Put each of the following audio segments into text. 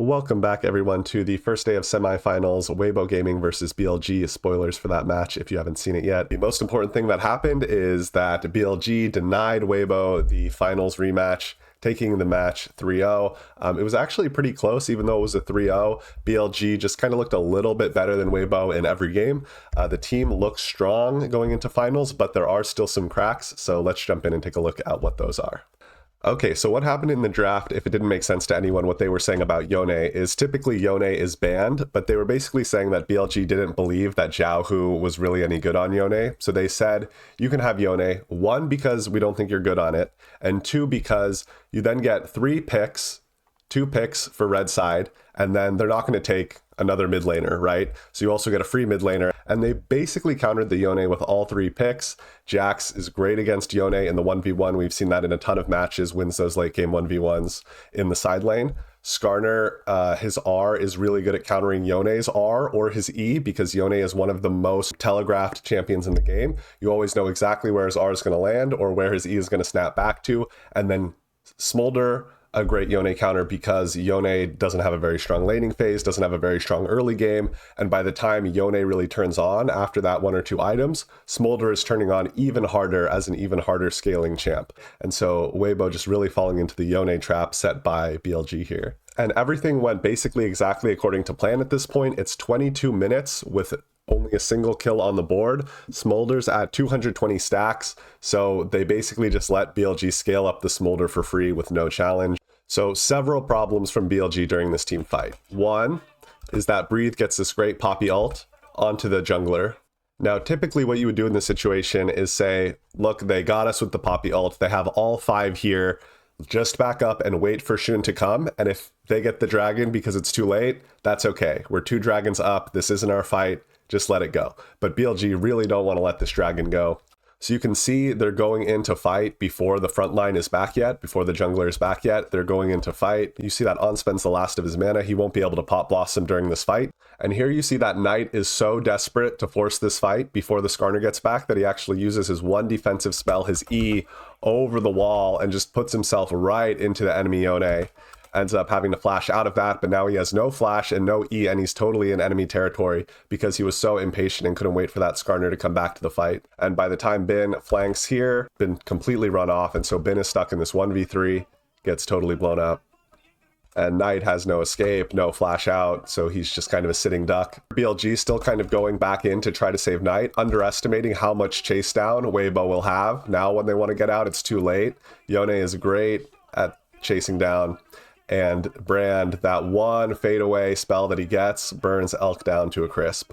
Welcome back, everyone, to the first day of semifinals, Weibo Gaming versus BLG. Spoilers for that match if you haven't seen it yet. The most important thing that happened is that BLG denied Weibo the finals rematch, taking the match 3-0. It was actually pretty close, even though it was a 3-0. BLG just kind of looked a little bit better than Weibo in every game. The team looks strong going into finals, but there are still some cracks, so let's jump in and take a look at what those are. Okay, so what happened in the draft, if it didn't make sense to anyone, what they were saying about Yone is typically Yone is banned, but they were basically saying that BLG didn't believe that Xiaohu was really any good on Yone. So they said, you can have Yone, one, because we don't think you're good on it, and two, because you then get 2 picks for red side, and then they're not going to take another mid laner, right? So you also get a free mid laner, and they basically countered the Yone with all 3 picks. Jax is great against Yone in the 1v1. We've seen that in a ton of matches, wins those late game 1v1s in the side lane. Skarner, his R is really good at countering Yone's R or his E, because Yone is one of the most telegraphed champions in the game. You always know exactly where his R is going to land or where his E is going to snap back to. And then Smolder, a great Yone counter, because Yone doesn't have a very strong laning phase, doesn't have a very strong early game, and by the time Yone really turns on after that 1 or 2 items, Smolder is turning on even harder as an even harder scaling champ. And so Weibo just really falling into the Yone trap set by BLG here. And everything went basically exactly according to plan at this point. It's 22 minutes with only a single kill on the board. Smolder's at 220 stacks, so they basically just let BLG scale up the Smolder for free with no challenge. So several problems from BLG during this team fight. One is that Breathe gets this great Poppy ult onto the jungler. Now, typically what you would do in this situation is say, look, they got us with the Poppy ult. They have all 5 here. Just back up and wait for Shun to come. And if they get the dragon because it's too late, that's okay. We're 2 dragons up. This isn't our fight. Just let it go. But BLG really don't want to let this dragon go. So you can see they're going into fight before the front line is back yet, before the jungler is back yet. They're going into fight. You see that On spends the last of his mana. He won't be able to pop Blossom during this fight. And here you see that Knight is so desperate to force this fight before the Skarner gets back that he actually uses his 1 defensive spell, his E, over the wall and just puts himself right into the enemy Yone. Ends up having to flash out of that, but now he has no flash and no E, and he's totally in enemy territory because he was so impatient and couldn't wait for that Skarner to come back to the fight. And by the time Bin flanks here, Bin completely run off, and so Bin is stuck in this 1v3, gets totally blown up. And Knight has no escape, no flash out, so he's just kind of a sitting duck. BLG still kind of going back in to try to save Knight, underestimating how much chase down Weibo will have. Now when they want to get out, it's too late. Yone is great at chasing down. And Brand, that 1 fadeaway spell that he gets, burns Elk down to a crisp.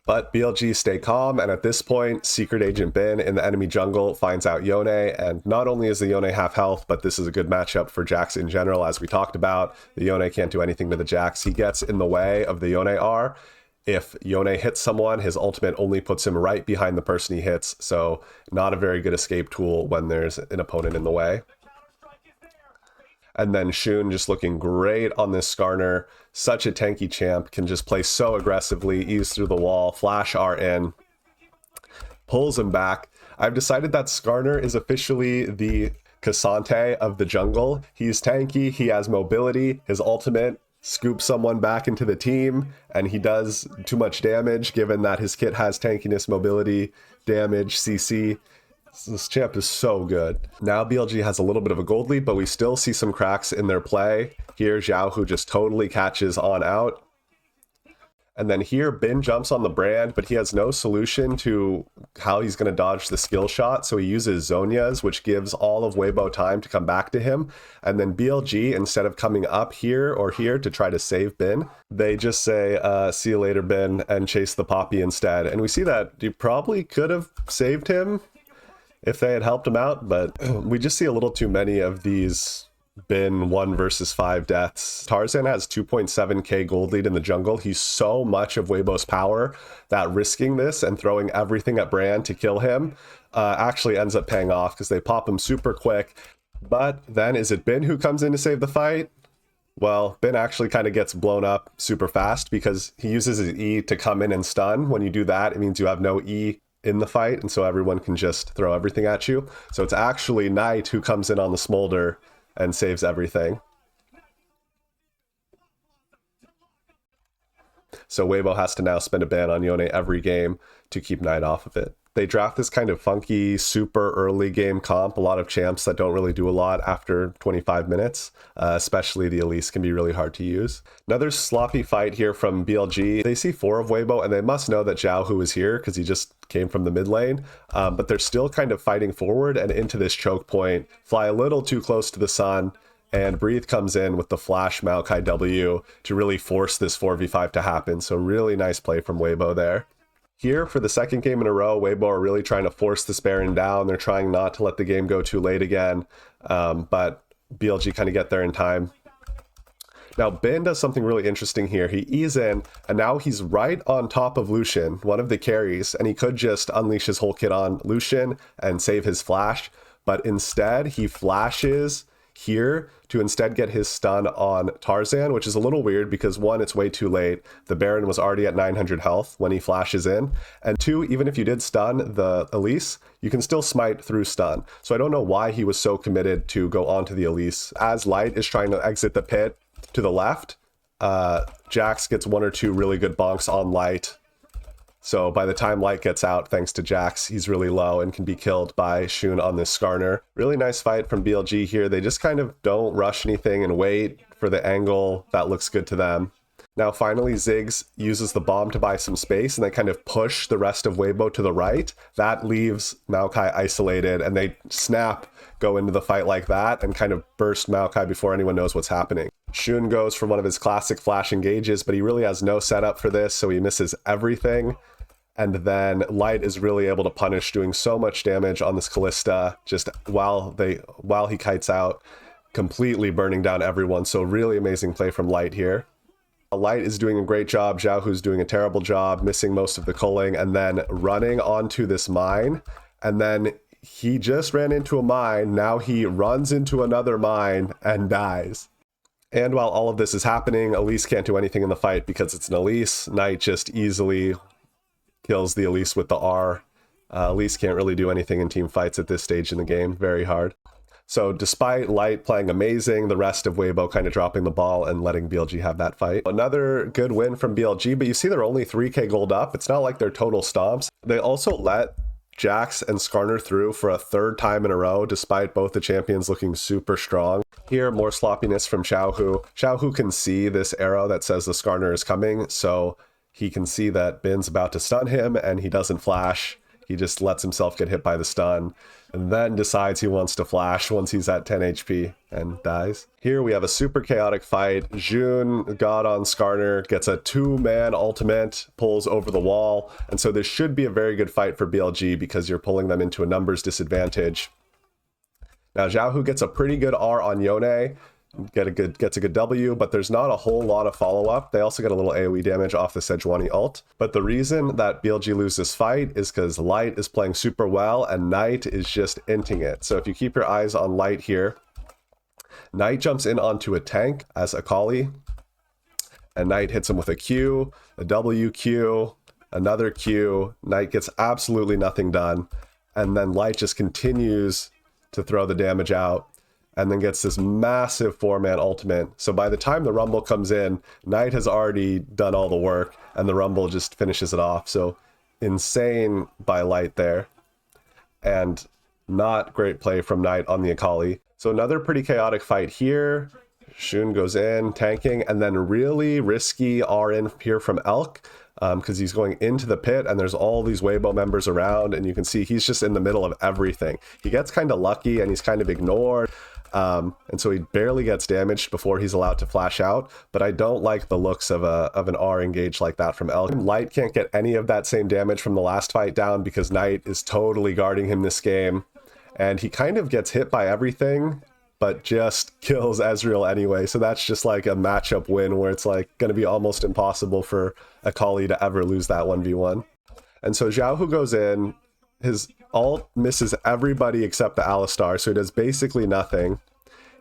But BLG stay calm, and at this point, Secret Agent Bin in the enemy jungle finds out Yone, and not only is the Yone half health, but this is a good matchup for Jax in general, as we talked about. The Yone can't do anything to the Jax. He gets in the way of the Yone R. If Yone hits someone, his ultimate only puts him right behind the person he hits, so not a very good escape tool when there's an opponent in the way. And then Shun just looking great on this Skarner. Such a tanky champ, can just play so aggressively, ease through the wall, flash R in, pulls him back. I've decided that Skarner is officially the Cassante of the jungle. He's tanky, he has mobility, his ultimate scoops someone back into the team, and he does too much damage given that his kit has tankiness, mobility, damage, CC. This champ is so good. Now BLG has a little bit of a gold lead, but we still see some cracks in their play. Here, Xiaohu just totally catches on out. And then here, Bin jumps on the Brand, but he has no solution to how he's going to dodge the skill shot, so he uses Zhonya's, which gives all of Weibo time to come back to him. And then BLG, instead of coming up here or here to try to save Bin, they just say, see you later, Bin, and chase the Poppy instead. And we see that you probably could have saved him if they had helped him out, but we just see a little too many of these Bin 1 versus 5 deaths. Tarzan has 2.7k gold lead in the jungle. He's so much of Weibo's power that risking this and throwing everything at Brand to kill him actually ends up paying off because they pop him super quick. But then is it Bin who comes in to save the fight? Well, Bin actually kind of gets blown up super fast because he uses his E to come in and stun. When you do that, it means you have no E in the fight, and so everyone can just throw everything at you. So it's actually Knight who comes in on the Smolder and saves everything. So Weibo has to now spend a ban on Yone every game to keep Knight off of it. They draft this kind of funky, super early game comp. A lot of champs that don't really do a lot after 25 minutes, especially the Elise can be really hard to use. Another sloppy fight here from BLG. They see 4 of Weibo and they must know that Xiaohu is here because he just came from the mid lane, but they're still kind of fighting forward and into this choke point, fly a little too close to the sun, and Breathe comes in with the flash Maokai W to really force this 4v5 to happen. So really nice play from Weibo there. Here, for the second game in a row, Weibo are really trying to force this Baron down. They're trying not to let the game go too late again, but BLG kind of get there in time. Now, Bin does something really interesting here. He E's in, and now he's right on top of Lucian, one of the carries, and he could just unleash his whole kit on Lucian and save his flash, but instead he flashes here to instead get his stun on Tarzan, which is a little weird because 1, it's way too late. The Baron was already at 900 health when he flashes in, and 2, even if you did stun the Elise, you can still smite through stun. So I don't know why he was so committed to go onto the Elise. As Light is trying to exit the pit to the left, Jax gets 1 or 2 really good bonks on Light. So by the time Light gets out, thanks to Jax, he's really low and can be killed by Shun on this Skarner. Really nice fight from BLG here. They just kind of don't rush anything and wait for the angle that looks good to them. Now finally Ziggs uses the bomb to buy some space and they kind of push the rest of Weibo to the right. That leaves Maokai isolated and they snap, go into the fight like that and kind of burst Maokai before anyone knows what's happening. Shun goes for one of his classic flash engages, but he really has no setup for this, so he misses everything. And then Light is really able to punish, doing so much damage on this Kalista just while he kites out, completely burning down everyone. So really amazing play from Light here. Light is doing a great job. Xiaohu's doing a terrible job, missing most of the culling and then running onto this mine. And then he just ran into a mine. Now he runs into another mine and dies. And while all of this is happening, Elise can't do anything in the fight because it's an Elise. Knight just easily kills the Elise with the R. Elise can't really do anything in team fights at this stage in the game. Very hard. So despite Light playing amazing, the rest of Weibo kind of dropping the ball and letting BLG have that fight. Another good win from BLG, but you see they're only 3k gold up. It's not like they're total stomps. They also let Jax and Skarner through for a 3rd time in a row, despite both the champions looking super strong. Here, more sloppiness from Xiaohu. Xiaohu can see this arrow that says the Skarner is coming, so he can see that Bin's about to stun him, and he doesn't flash. He just lets himself get hit by the stun, and then decides he wants to flash once he's at 10 HP and dies. Here we have a super chaotic fight. Jun, God on Skarner, gets a 2-man ultimate, pulls over the wall, and so this should be a very good fight for BLG because you're pulling them into a numbers disadvantage. Now Xiaohu gets a pretty good R on Yone, gets a good W, but there's not a whole lot of follow-up. They also get a little AoE damage off the Sejuani ult. But the reason that BLG loses this fight is because Light is playing super well and Knight is just inting it. So if you keep your eyes on Light here, Knight jumps in onto a tank as Akali, and Knight hits him with a Q, a W Q, another Q. Knight gets absolutely nothing done, and then Light just continues to throw the damage out, and then gets this massive 4-man ultimate. So by the time the Rumble comes in, Knight has already done all the work, and the Rumble just finishes it off. So insane by Light there. And not great play from Knight on the Akali. So another pretty chaotic fight here. Shun goes in, tanking, and then really risky R in here from Elk, because he's going into the pit and there's all these Weibo members around, and you can see he's just in the middle of everything. He gets kind of lucky and he's kind of ignored, and so he barely gets damaged before he's allowed to flash out. But I don't like the looks of an R engage like that from Elk. Light can't get any of that same damage from the last fight down because Knight is totally guarding him this game, and he kind of gets hit by everything but just kills Ezreal anyway. So that's just like a matchup win where it's like going to be almost impossible for Akali to ever lose that 1v1. And so Xiaohu goes in, his ult misses everybody except the Alistar, so he does basically nothing.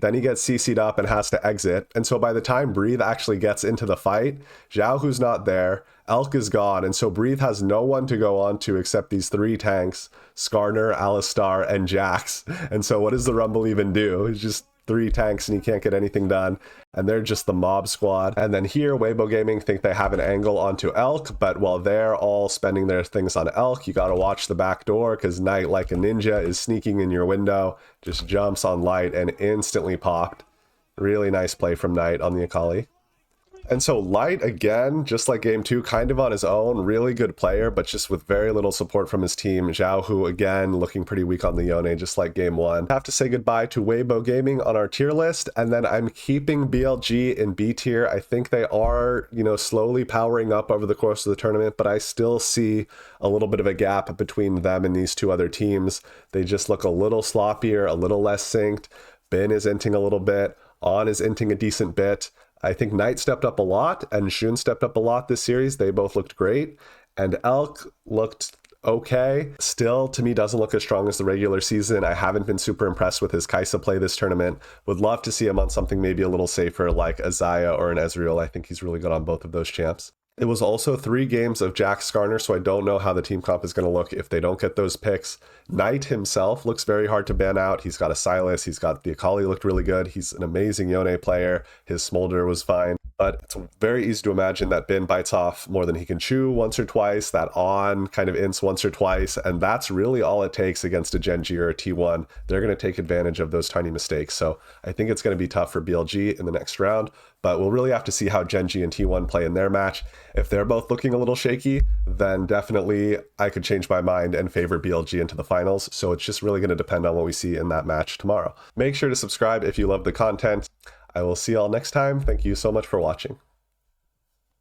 Then he gets CC'd up and has to exit. And so by the time Breathe actually gets into the fight, Xiaohu's not there, Elk is gone, and so Breathe has no one to go on to except these 3 tanks, Skarner, Alistar, and Jax. And so what does the Rumble even do? He just 3 tanks and he can't get anything done, and they're just the mob squad. And then here, Weibo Gaming think they have an angle onto Elk, but while they're all spending their things on Elk, you gotta watch the back door, because Knight, like a ninja, is sneaking in your window, just jumps on Light and instantly popped. Really nice play from Knight on the Akali. And so Light, again, just like game 2, kind of on his own, really good player, but just with very little support from his team. Zhao Hu, again, looking pretty weak on the Yone, just like game 1. Have to say goodbye to Weibo Gaming on our tier list, and then I'm keeping BLG in B tier. I think they are, slowly powering up over the course of the tournament, but I still see a little bit of a gap between them and these 2 other teams. They just look a little sloppier, a little less synced. Bin is inting a little bit. On is inting a decent bit. I think Knight stepped up a lot, and Shun stepped up a lot this series. They both looked great, and Elk looked okay. Still, to me, doesn't look as strong as the regular season. I haven't been super impressed with his Kai'Sa play this tournament. Would love to see him on something maybe a little safer like a Xayah or an Ezreal. I think he's really good on both of those champs. It was also 3 games of Jack Skarner, so I don't know how the team comp is going to look if they don't get those picks. Knight himself looks very hard to ban out. He's got a Sylas, he's got the Akali looked really good. He's an amazing Yone player. His Smolder was fine. But it's very easy to imagine that Bin bites off more than he can chew once or twice, that On kind of ints once or twice, and that's really all it takes against a Genji or a T1. They're going to take advantage of those tiny mistakes, so I think it's going to be tough for BLG in the next round, but we'll really have to see how Genji and T1 play in their match. If they're both looking a little shaky, then definitely I could change my mind and favor BLG into the finals, so it's just really going to depend on what we see in that match tomorrow. Make sure to subscribe if you love the content. I will see y'all next time. Thank you so much for watching.